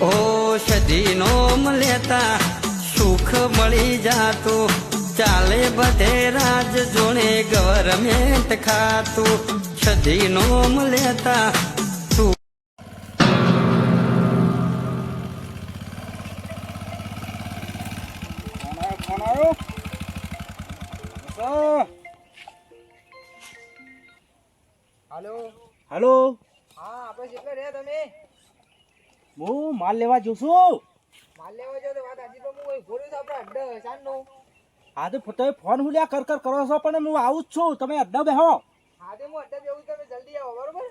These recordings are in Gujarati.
ઔષધિ નોમ લેતા સુખ મળી જાતું, ચાલે બધે રાજ જોડે ગવર્મેન્ટ ખાતું, ઔષધિ નોમ લેતા સુખ. હાલો હાલો, હા આપણે કેટલે રહ્યા તમે? હું માલ લેવા જઉં છું. માલ લેવા જાવ તો વાત આજે તો હું ભૂલ્યું તો આપણે અડ્ડા સાંજનો. હા તો તમે ફોન હું લ્યા કર કરો છો, પણ હું આવું જ છું. તમે અડ્ડા બેહો. હા તે હું અડ્ડા બેવું, તમે જલ્દી આવો બરોબર.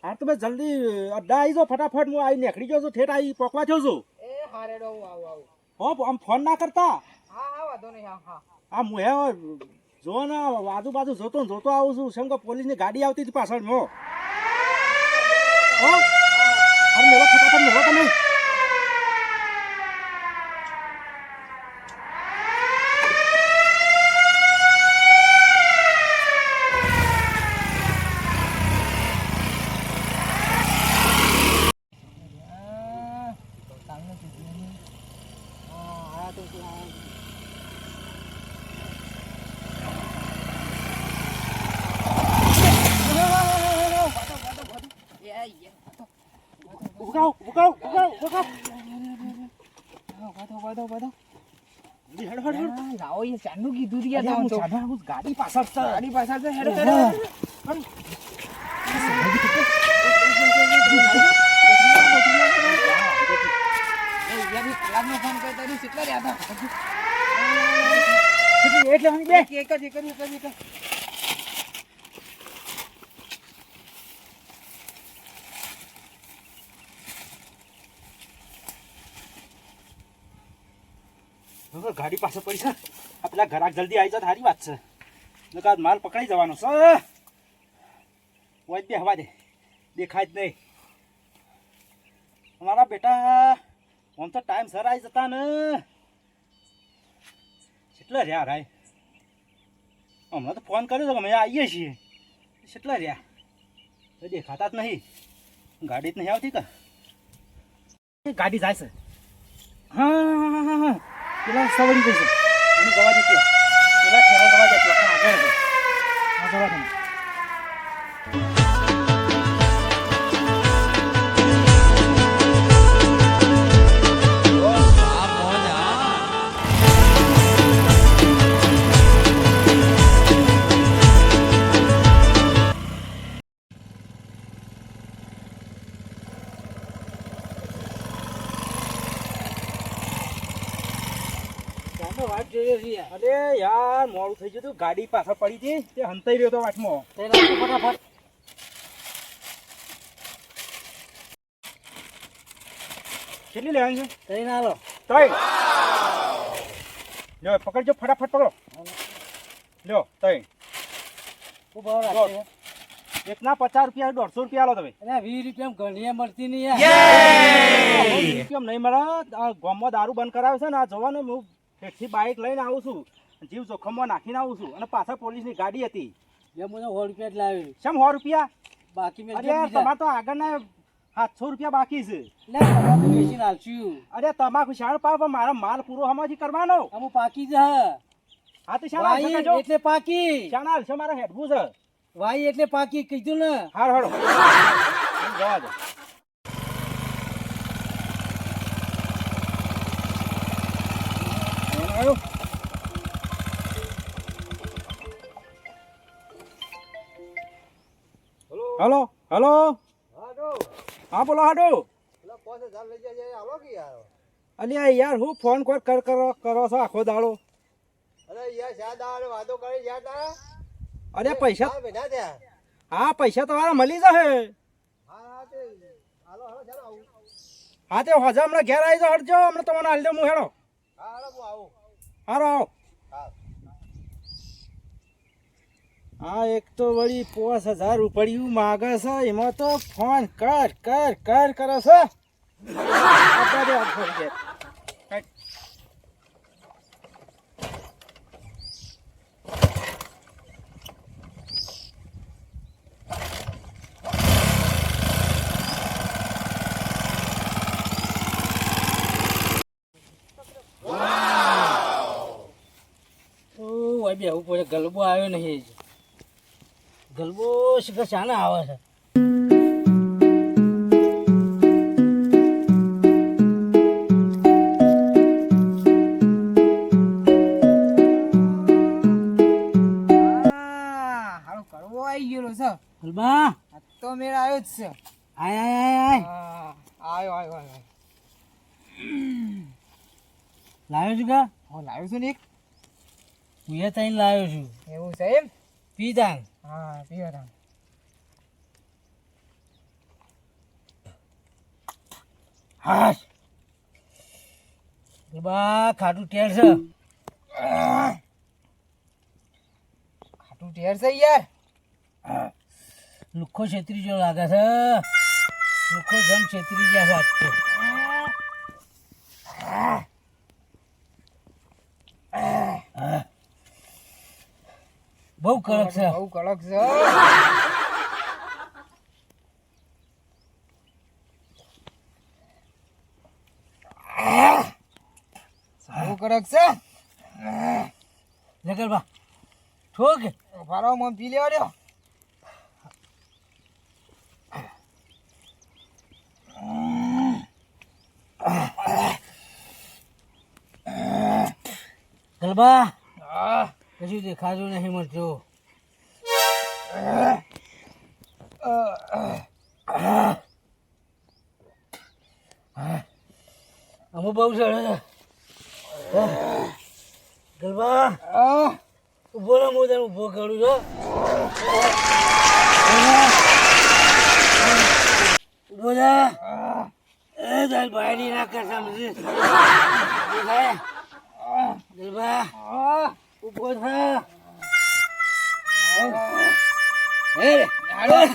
હા તમે જલ્દી અડ્ડા આવી જાઓ ફટાફટ. હું આવી નીકળી જાઉં છું, ઠેઠ આવી પોકવા થયો છું. એ હા રેડો હું આવું. હો આમ ફોન ના કરતા. હા વાંધો નહીં. હા આ હું હે જો ને આજુબાજુ જોતો આવું છું. કેમ કે પોલીસની ગાડી આવતી હતી પાછળ. હો અરે મેળો ફટાફટ મેળો તમે. ગાડી પાછળ છે. હેડો ફોન કરતા કેટલા રહ્યા હતા? એક જ ગાડી પાછળ પડી છે. આ પેલા ઘરાક જલ્દી આવી જાય સારી વાત છે. નકર માલ પકડાઈ જવાનો છે. હોય બે હવા દે, દેખાય જ નહીં. અમારા બેટા આમ તો ટાઈમ સર આવી જતા ને. કેટલા રહ્યા રાય? હમણાં તો ફોન કર્યો તો અમે આવીએ છીએ. કેટલા રહ્યા? દેખાતા જ નહીં. ગાડી જ નહીં આવતી કા? ગાડી જાય છે. હા પેલા સવડી જશે. એને જવા દેતો. પેલા ઠેરા જવા દેતો. પણ આગળ છે. હા જવા દે. અરે યાર મોડું થઈ ગયું. ગાડી પાછળ પડી હતી, તે હંતાઈ રહ્યો હતો વાટમાં. ફટાફટ કેટલી લેવાની છે? તઈ ના લો. તઈ લ્યો પકડજો, ફટાફટ પકડો. લ્યો તઈ એક ના 50 રૂપિયા 150 રૂપિયા લો તમે. 20 રૂપિયા ઘણી મળતી નહીં. કેમ નહીં મળે? ગામમાં દારૂ બંધ કરાવે છે ને. આ જોવાનું હું ઠેઠથી બાઇક લઈને આવું છું, જીવ જોખમમાં નાખીને આવું છું. અને પાછળ પોલીસની ગાડી હતી. મને 100 રૂપિયા જ લાવી. કેમ 100 રૂપિયા બાકી મેં તમારે તો આગળના 700 રૂપિયા બાકી છે. અરે તમાકુ શાળ પાવ, પણ મારો માલ પૂરો હમાથી કરવાનો. અમુક પાકી જ હા તો શાળા એટલે પાકી ચાલ છે. મારે હેડવું છે. વાઈ એટલે પાકી કીધું ને. હાર હડો જવા દો. હલો હલો હા બોલો. હાડો અલ્યા યાર હું ફોન કરો છો આખો દાડો. અરે પૈસા હા પૈસા તમારા મળી જશે. હા તે હજા હમણાં ઘેર આવી જાઓ. હટજો હમણાં તમને હાલ દઉં. હું હેડો હારો આવો. હા એક તો વળી 5000 રૂપિયા માગે છે. એમાં તો ફોન કર કરે છે. બેહવું પડે. ગલબો આવ્યો નહીં. ગલબો શીખર ચાને આવે છે. હાલો કરવો આવી ગયેલો છે. ગલબા આ તો મેળ આવ્યો જ છે. આય આય આય આય હા, આયો આયો આયો. લાવ્યો છું કા? હું લાવ્યો છું ને એક. હું એ તઈને લાવ્યો છું. એવું છે એમ? પીધાન. હા, પીવા તા. હા ગલબા ખાટું ટેર છે. ખાટું ઢેર છે યાર. લુખ્ખો છેતરી જેવો લાગે છે. લુખ્ખો જમ છેતરી ગયા છે આજ તો. બહુ કડક છે. બહુ કડક છે. બહુ કડક છે. લે ગલબા ઠોક. ફારો મન પી લેવા દ્યો. ગલબા હા. કશું દેખાતું નહીં મળતું. અમુક બહુ ચડે છે. ગલબા ઉભો ને હું તને ઉભો કરું છું. ઉભો થા. એ તાર બાયડી ના કર સમજી. ઉભો થા. ગલબા ઉભો થા. એ ગલબા.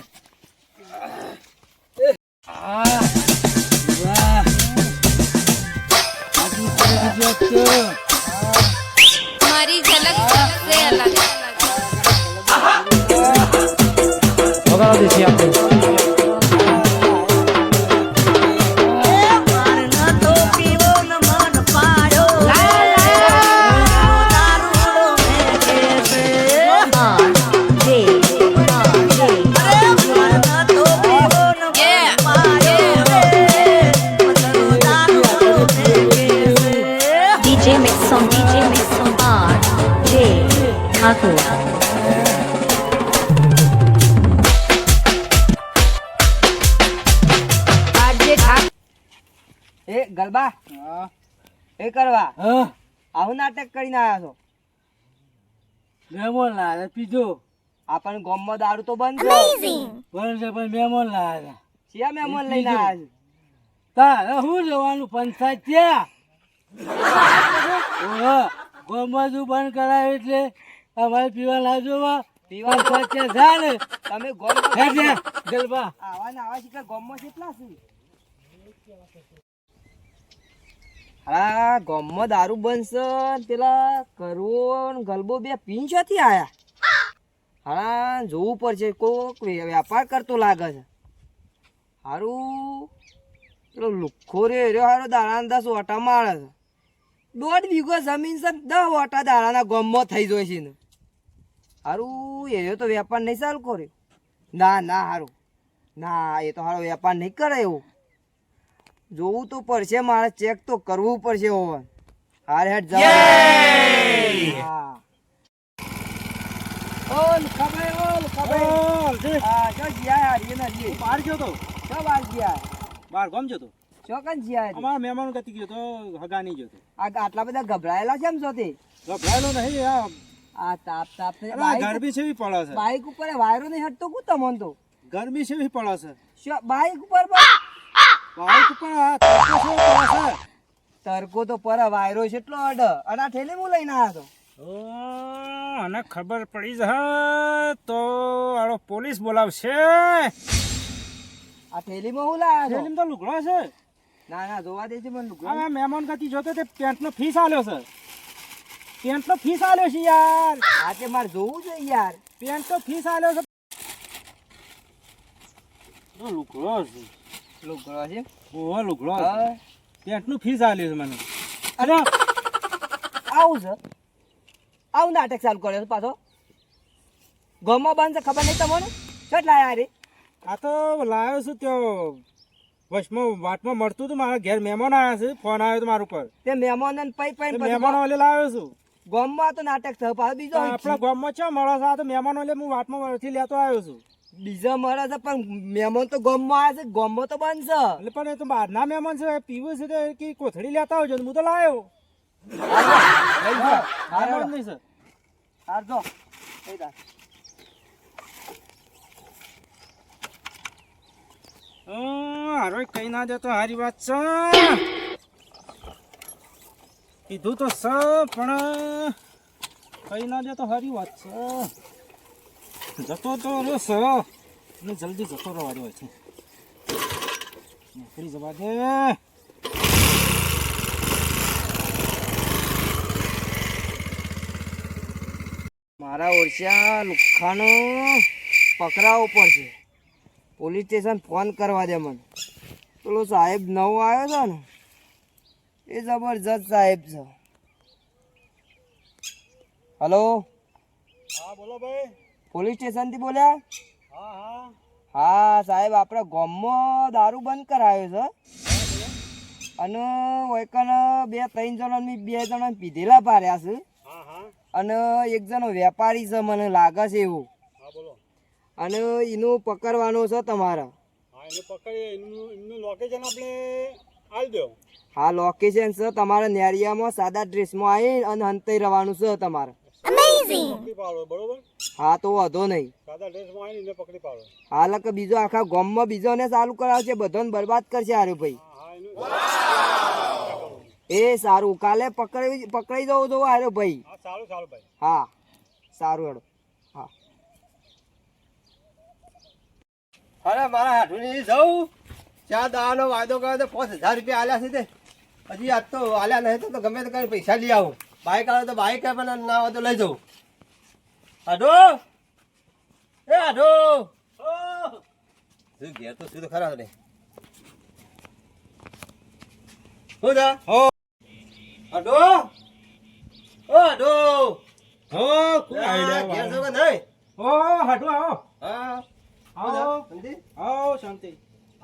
આટલું કરી દીધું હતું. हमारी झलक सबसे अलग DJ Mix on R.J. Thakur. એ ગલબા એ કરવા હા આવું નાટક કરીને આવ્યા છો. મહેમાન લાવ્યા પીધો. આપણને ગામમાં દારૂ તો બંધ છે. પણ છે પણ મહેમાન લાવ્યા. શિયા મહેમાન લઈને આવ્યા છે. તારે શું જવાનું પંચાયત ત્યાં? ગોમાં તું બંધ કરાય એટલે અમારે પીવા લાવજો. પીવા પંચાયત ત્યાં જા ને. તમે હે ગામમાં જા, ગલબા આવા ને આવા શિકાર ગામમાં કેટલા છે? હા, ગામમાં દારૂ બંધ છે. પેલા કરવો ને ગલબો બે પીન છોથી આયા. હા, જોવું પડશે. કોક વેપાર કરતો લાગે છે. હારું પેલો લુખ્ખો રે રહ્યો હારો દાડાના 10 ઓટા મારે છે. 1.5 વીઘો જમીન છે, 10 ઓટા દાડાના ગામમાં થઈ જાય છે ને. હારું એ તો વેપાર નહીં ચાલુ કર્યો. ના ના હારું ના, એ તો હારો વેપાર નહીં કરે એવું. જોવું તો પડશે, મારે ચેક તો કરવું પડશે. ઓવન હારે હેડ જાવ. હા ઓલ ખબર ઓલ ખબર. હા જો જીયા યાર એ ના જી બહાર ગયો તો જો બાર જીયા બહાર ગામ જતો ચોકન જીયા. અમારા મહેમાનો ગતિ ગયો તો હગા નહીં ગયો તો આટલા બધા ગભરાયેલા છે એમ છો તે? ગભરાયેલો નહીં. આ તાપ તાપ ને આ ગરમી છે એવી પડે છે. બાઈક ઉપર વાયરો નહીં હટતો કુ તમન તો ગરમી છે એવી પડે છે. શું બાઈક ઉપર બાઈક ઉપર આ તડકો છે એવો પડે છે. તરકો તો પર વાયરો છે એટલો અડ અડા ઠેલે હું લઈને આવ્યો તો. અને ખબર પડી જાય તો આડો પોલીસ બોલાવશે. આ થેલીમાં હું લાયા છો? થેલીમાં તો લુગડો છે. ના ના જોવા દેજે મને લુગડો. આ મહેમાન ગતિ જોતો તે પેન્ટનો ફીસ આલ્યો છે. પેન્ટનો ફીસ આલ્યો છે યાર. આજે મારે જોવું જોઈએ યાર. પેન્ટનો ફીસ આલ્યો છે. લુગડો છે. લુગડો છે? ઓહો લુગડો છે. હા. પેન્ટનું ફીસ આલ્યું છે મને. અરે આવું છે આવું નાટક ચાલુ કર્યો છે પાછો ગમો બંધ છે ખબર નહીં તમને ચટ લાયા રે આ તો લાવ્યો છું ત્યાં વચમાં વાટમાં મળતું હતું મારા ઘેર મહેમાન આવ્યા છે ફોન આવ્યો હતો મારા ઉપર તે મહેમાન પૈ પૈ મહેમાનો એટલે લાવ્યો છું ગમમાં તો નાટક થયો પાછો બીજો આપણા ગામમાં ચા મળે છે આ તો મહેમાનો એટલે હું વાટમાંથી લેતો આવ્યો છું બીજો મળે છે પણ મહેમાન તો ગમમાં આવે છે ગમમાં તો બંધ છે એટલે પણ એ તો બહારના મહેમાન છે પીવું છે તો કે કોથળી લેતા આવજો હું તો લાવ્યો મહેમાન નહીં સર હાર જો કઈ દા હારો કઈ ના દેતો હારી વાત છે કીધું તો સ પણ કઈ ના દેતો હારી વાત છે જતો તો રે સ ને જલ્દી જતો રહેવા હોય છે નોકરી જવા દે મારા ઓરછા લુખાનો પકડાવો પડશે પોલીસ સ્ટેશન ફોન કરવા દે મને પેલો સાહેબ નવો આવ્યો છે ને એ જબરજસ્ત સાહેબ છે હલો હા બોલો ભાઈ પોલીસ સ્ટેશનથી બોલ્યા હા હા હા સાહેબ આપણે ગામમાં દારૂ બંધ કરાયો છે અને વૈકન 2-3 જણાની 2 જણાને પીધેલા પાડ્યા છે હા હા અને એક જણો વેપારી છે મને લાગે છે એવું હા બોલો અને એનું પકડવાનું છે તમારે હા એને પકડીએ એમનું લોકેશન આપણે આલ દો હા લોકેશન છે તમારે નેરિયામાં સાદા ડ્રેસમાં આવી અને હંતાઈ રહેવાનું છે તમારે પકડી પાડો બરોબર હા તો વાંધો નહીં સાદા ડ્રેસમાં આવીને એને પકડી પાડો હાલ કે બીજો આખા ગામમાં બીજોને ચાલુ કરાવશે બધાને બરબાદ કરશે હારે ભાઈ હા એનું એ સારું કાલે પકડાઈ જવું તો હારે ભાઈ હા સારું સારું ભાઈ હા સારું હેડો હા અરે મારા હાથુની જવું ચા દાવાનો વાયદો કર્યો તો 5000 રૂપિયા આલ્યા છે તે હજી આજ તો આલ્યા નહીં તો ગમે તે કરીને પૈસા લઈ આવું બાઈક આવે તો બાઈક પણ ના હોય તો લઈ જવું હાડો એ હાડો તું ઘેર તો શું તો ખરા ને હું જા હો હાડો ઓ હાડો હો કોણ આવી ઘેર છો રહ્યા કે નહીં ઓ હાટુ આવો હા આવો સમજી આવો શાંતિ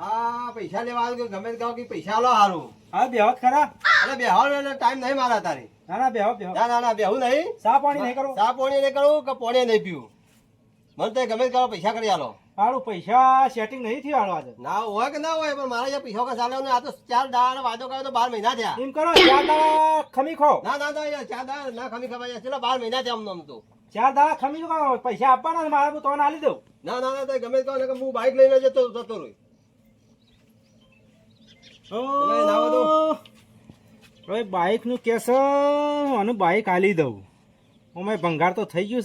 આ પૈસા લેવા આવ્યું કે ગમે તે કહો કે પૈસા લો સારું હા બેહો ખરા અરે બેહાવ ટાઈમ નહીં મારા તારે ના ના બેહો બેહો ના ના ના બેહું નહીં ચા પાણી નહીં કરો ચા પાણી નહીં કરું કે પાણી નહીં પીવું મને તો ગમે તે કરો પૈસા કરી આલો સારું પૈસા સેટિંગ નહીં થયું હાલો આજે ના હોય કે ના હોય પણ મારા જે પૈસા કે ચાલ્યો ને આ તો 4 દાડા વાયદો કર્યો તો 12 મહિના થયા એમ કરો 4 દાડા ખમી ખો ના ના ના યાર 4 દાડા ના ખમી ખવાય ચલો 12 મહિના થયા આમ તો 4 દાડા ખમી ખો પૈસા આપવાના ને મારે તો ના આલી દઉં ના ના ના તો ગમે તે કહો ને કે હું બાઈક લઈને જતો રહું તમે નાવો તો. હવે બાઇક નું કેસ અને બાઇક આલી દઉં અમે ભંગાર તો થઈ ગયું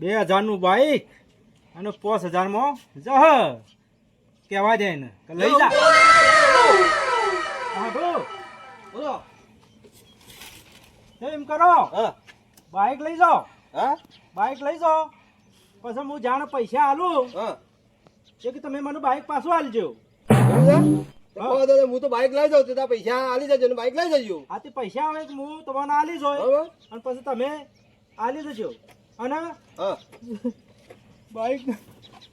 છે 2000 નું બાઇક અને 5000 માં જહ કહેવા જાય ને કે લઈ જા હા બો બોલો એમ કરો હા બાઇક લઈ જાઓ હા બાઇક લઈ જાઓ પછી હું જાણે પૈસા આલું હા એ કે તમે મને બાઇક પાછું આલજો એવું છે? તો કહો તો હું તો બાઈક લઈ જાઉં તો તારા પૈસા આલી જજો ને બાઈક લઈ જજો આ તે પૈસા આવે તો હું તમને આલી જોય બરોબર અને પછી તમે આલી દેજો અને હા બાઇક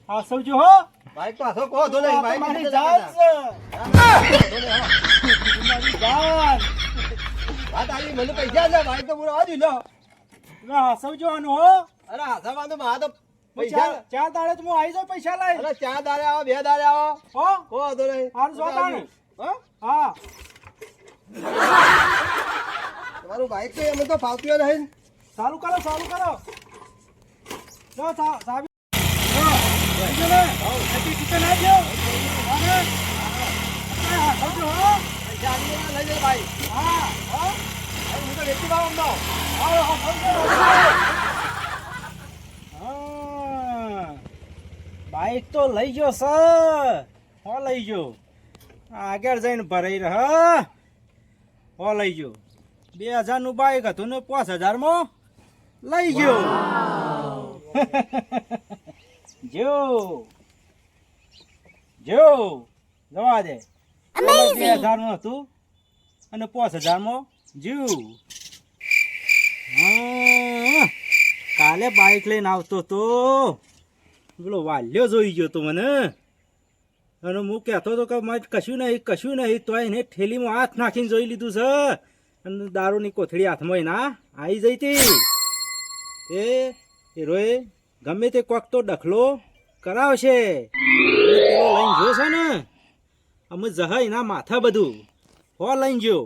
હાસવજો હો બાઈક તો હાથો કહો તો નહીં બાઈક તમારી નથી જાત જતા. છે. તમારી જાત. વાત આવી મને પૈસા છે બાઈક તો પૂરો આવી લો એટલે હાસવજો આનું હો અરે હાથા તો મારા તો ચાર પૈસા ચાર દાડે તો હું આવી જાઉં પૈસા લઈ અરે 4 દાડે આવો 2 દાડે આવો હો કહો તો નહીં હારું જોતાનું. હા હા તમારું બાઈક તો એમ તો ફાવતું નહીં ચાલુ કરો જો સાબી જો લઈ લે એટી કિચન આવજો અને હાસવજો હો પૈસા આલી દેવાના, લઈ જાય બાઈક હા હા હું તો વેચી ભાવ અમદાવ બાઈક તો લઈ ગયો સર હો લઈ ગયો આગળ જઈને ભરાઈ રહ હો લઈ ગયો 2000 નું બાઈક હતું ને 5000 માં લઈ ગયો જો જવા દે 2000 નું હતું અને 5000 માં જીવ હા, કાલે બાઇક લઈને આવતો તો પેલો વાલ્યો જોઈ ગયો તો મને, અને હું કહેતો હતો કે મારે કશું નહીં તોય એને થેલીમાં હાથ નાખીને જોઈ લીધું છે, અને દારૂની કોથળી હાથમાં ના આવી જઈ હતી. એ રોય ગમે તે કોક તો ડખલો કરાવશે. એટલે પેલો લઈને જોશે ને અમે જહાય ના માથા બધું હો લઈને જો.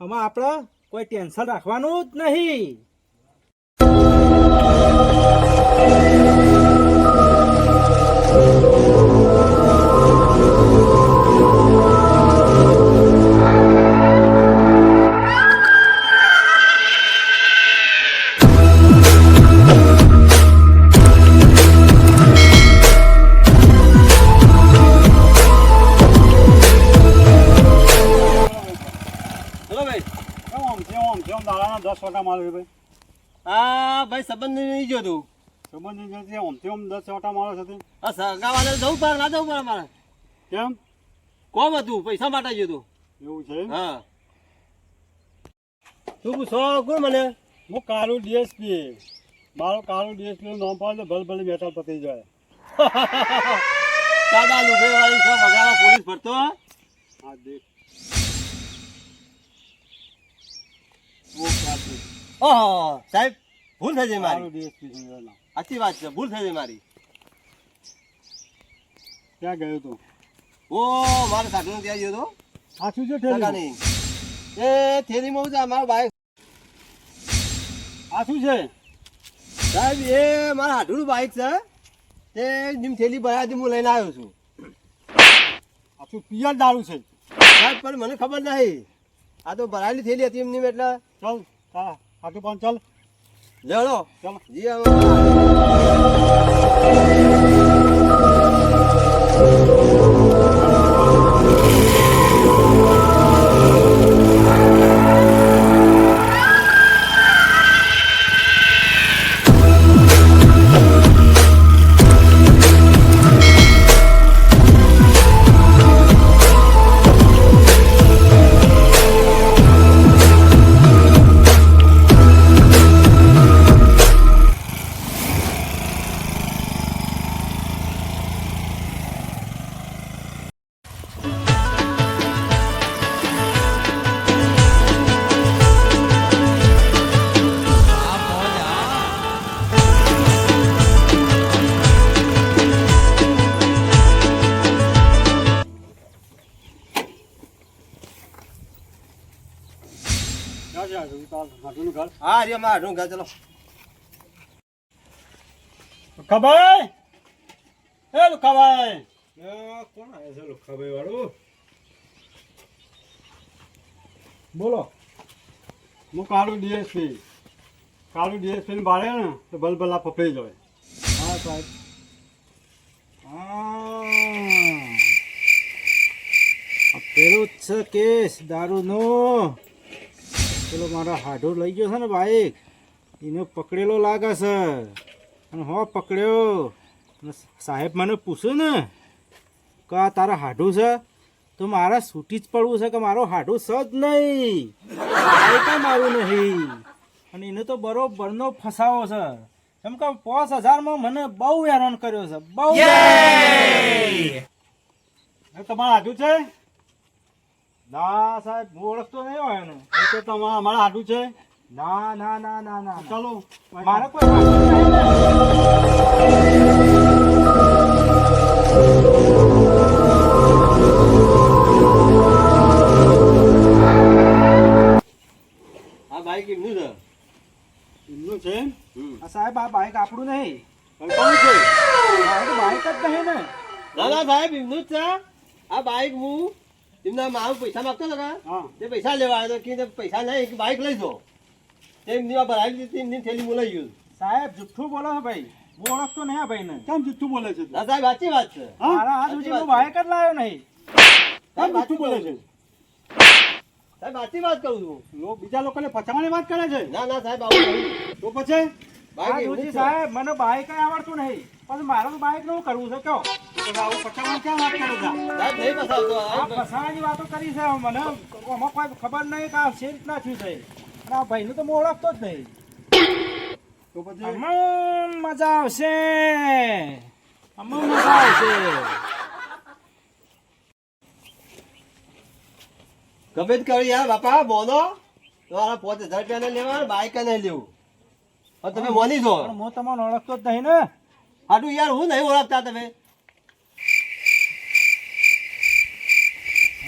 આમાં આપણે કોઈ ટેન્શન રાખવાનું જ નહીં. દાડાના 10 વાટા મારો ભાઈ. હા ભાઈ સંબંધ નહીં જોતું. સંબંધ નહીં ઓમથી ઓમ 10 વાટા મારો છે. હા સગાવાને જવું પડે ના જવું પડે મારે. કેમ? કોમ હતું પૈસા માટે જોતું. એવું છે? હા. તું પૂછો કોણ મને? હું કાળુ ડીએસપી. મારો કાળુ ડીએસપી નામ પાડે ભલે ભલે બેઠા પતી જાય. સાદા લુગડે વાળી છે વગાવા પોલીસ ભરતો. હા દેખ. ઓહો સાહેબ ભૂલ થઈ જાય મારી. સાચી વાત છે, ભૂલ થઈ જાય મારી. ક્યાં ગયો તો? ઓ મારા સાધુ ત્યાં ગયો તો. સાચું છે થેલી એ થેલીમાં છે મારો બાઈક. આ શું છે સાહેબ? એ મારા હાડુનું બાઈક છે, તે જેમ થેલી ભરાતી હું લઈને આવ્યો છું. આ શું પિયર દારૂ છે સાહેબ? પણ મને ખબર નહીં, આ તો ભરાયેલી થેલી હતી એમની. એટલે ચાલ હા આગળ પણ ચાલ લેડો ચાલો જી. હા રે મારું ઘર ચલો. લુખાભાઈ, એ લુખાભાઈ. કોણ આવે છે લુખાભાઈ વાળું? બોલો. હું કાળુ ડીએસપી. કાળુ ડીએસપી બાળે ને તો ભલભલા પકડી જાય. હા સાહેબ. હા પેલું જ છે કેસ દારૂનો. પેલો મારો હાડો લઈ ગયો છે ને બાઈક, એને પકડેલો લાગે છે. અને હો પકડ્યો. સાહેબ મને પૂછ્યું ને કે આ તારા હાડું છે, તો મારે છૂટી જ પડવું છે કે મારો હાડું છે જ નહીં, બાઈક મારું નહીં. અને એને તો બરોબરનો ફસાવો છે. એમ કે 5000માં મને બહુ હેરાન કર્યો છે, બહુ. તમારા હાડું છે? ના સાહેબ હું ઓળખતો નહીં હોય ને. તો તમારા અમારા હાડું છે? ના ના ના ના ના. ચાલો મારે કોઈ હાડું નહીં ને. આ બાઈક એમનું છે. એમનું છે? આ સાહેબ આ બાઈક આપણું નહીં. કોણ છે? મારું તો બાઈક જ નહીં ને. ના ના સાહેબ એમનું જ છે આ બાઈક. હું એમના મારું પૈસા માંગતો હતો તે પૈસા લેવા આવ્યો કે પૈસા નહીં બાઈક લઈ જો. એમની ભરાવી દીધી, એમની થેલી બોલાઈ ગયું. સાહેબ જુઠ્ઠું બોલો છો ભાઈ, હું ઓળખતો નહીં આ ભાઈને. કેમ જુઠ્ઠું બોલે છે? ના સાહેબ સાચી વાત છે. મારા હાથ સુધી હું બાઈક જ લાવ્યો નહીં. કેમ જુઠ્ઠું બોલે છે? સાહેબ સાચી વાત કરું છું. બીજા લોકોને ફસાવાની વાત કરે છે? ના ના સાહેબ આવું નહીં. તો પછી બાઈક સાહેબ મને બાઈક કઈ આવડતું નહીં, પણ મારું બાઈક નું કરવું છે. કયો આવું ફસાવાની ક્યાં વાત કરો છો? સાહેબ નહીં ફસાવતો. આ ફસાવાની વાતો કરી છે મને. આમાં કોઈ ખબર નહીં કે આ શેર રીતના થયું છે. અને આ ભાઈનું તો હું ઓળખતો જ નહીં. તો પછી આમાં મજા આવશે, આમાં મજા આવશે. ગમે તે કરી યાર બાપા બોનો તમારા 5000 રૂપિયા ને લેવા બાઈક નહીં લેવું હવે તમે મોની છો પણ હું તમને ઓળખતો જ નહીં ને. હાટું યાર હું નહીં ઓળખતા તમે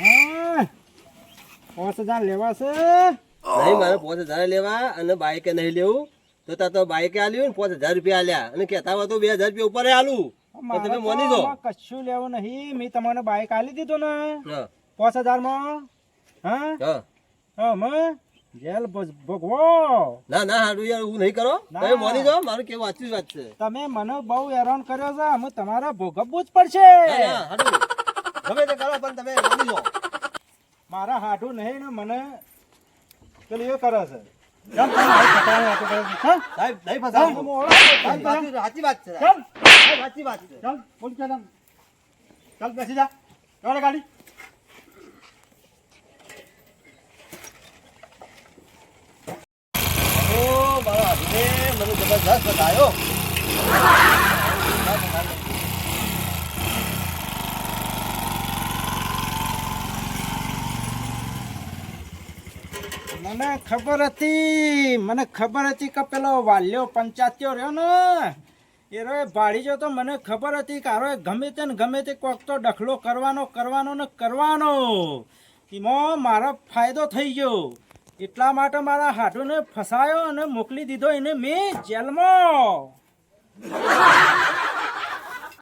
હા 5000 લેવા છે. નહીં મારે 5000 લેવા અને બાઈકે નહીં લેવું તો તાર તો બાઈકે આલ્યું ને 5000 રૂપિયા આલ્યા અને કહેતા હોય તો 2000 રૂપિયા ઉપર આલું પણ તમે મોની છો મારે કશું લેવું નહીં. મેં તમને બાઈક આલી દીધું ને હા 5000 માં. હા હા હા મેં જેલ ભોગવો. ના ના હાટું યાર હું નહીં કરો ના. તમે મોની છો મારું કેવું વાંચી વાત છે તમે મને બહુ હેરાન કર્યો છે, અમે તમારે ભોગવવું જ પડશે. ના, ના, હાટું ગમે તે કરો પણ તમે મોની છો મારા હાડું નહીં ને મને પેલું એ કરે છે. કેમ તમે મારી પકડાણી વાતો કરો છો? હા? સાહેબ નહીં હા, ફસાવો હું ઓળખતો જ નહીં. સાચી વાત છે કેમ? સાહેબ, સાચી વાત છે ચાલ બોલ ચાલ આમ. ચાલ બેસી જા. ચાલ ગાડી. ઓ મારો હાથને મને જબરદસ્ત બતાવ્યો મને ખબર હતી કે પેલો વાલ્યો પંચાયતીઓ રહ્યો ને એરો ભાડી જો તો મને ખબર હતી કે આરો ગમે તે કોક તો ડખલો કરવાનો ને કરવાનો. એમાં મારો ફાયદો થઈ ગયો એટલા માટે મારા હાડુને ફસાયો અને મોકલી દીધો એને મેં જેલમાં.